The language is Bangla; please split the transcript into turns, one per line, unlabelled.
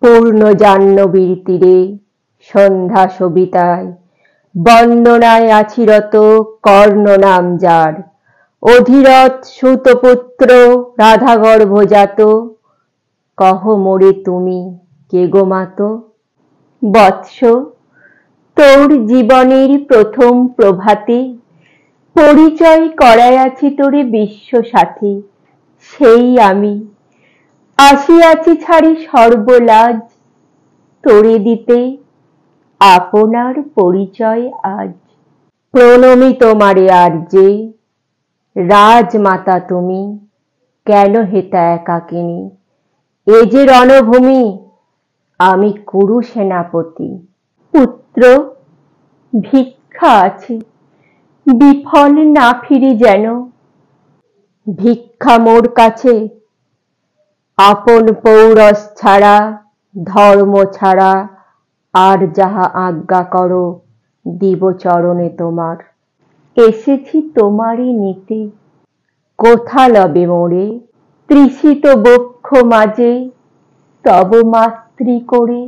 পূর্ণ জাহ্নবীর তীরে সন্ধ্যা সবিতায় বন্দনায় আছি রত কর্ণ নাম যার, অধিরথ সুতপুত্র রাধা গর্ভজাত, কহ মোরে তুমি কে গো মাতো। বৎস, তোর জীবনের প্রথম প্রভাতে পরিচয় করাইয়াছি তোরে বিশ্ব সাথী, সেই আমি আসিয়াছি ছাড়ি সর্বলাজ, তোরে দিতে আপনার পরিচয় আজ। প্রণমি তোমারে আর্যে, রাজমাতা তুমি, কেন হেতা একাকিনী, এ যে রণভূমি, আমি কুরু সেনাপতি। পুত্র, ভিক্ষা আছে, বিফল না ফিরি যেন, ভিক্ষা মোর কাছে আপন পৌরস ছাড়া, ধর্ম ছাড়া আর যাহা আজ্ঞা করো দিব চরণে তোমার। এসেছি তোমারই নিতে, কোথা লবে মোরে, তৃষিত বক্ষ মাঝে তব মাতৃ করে।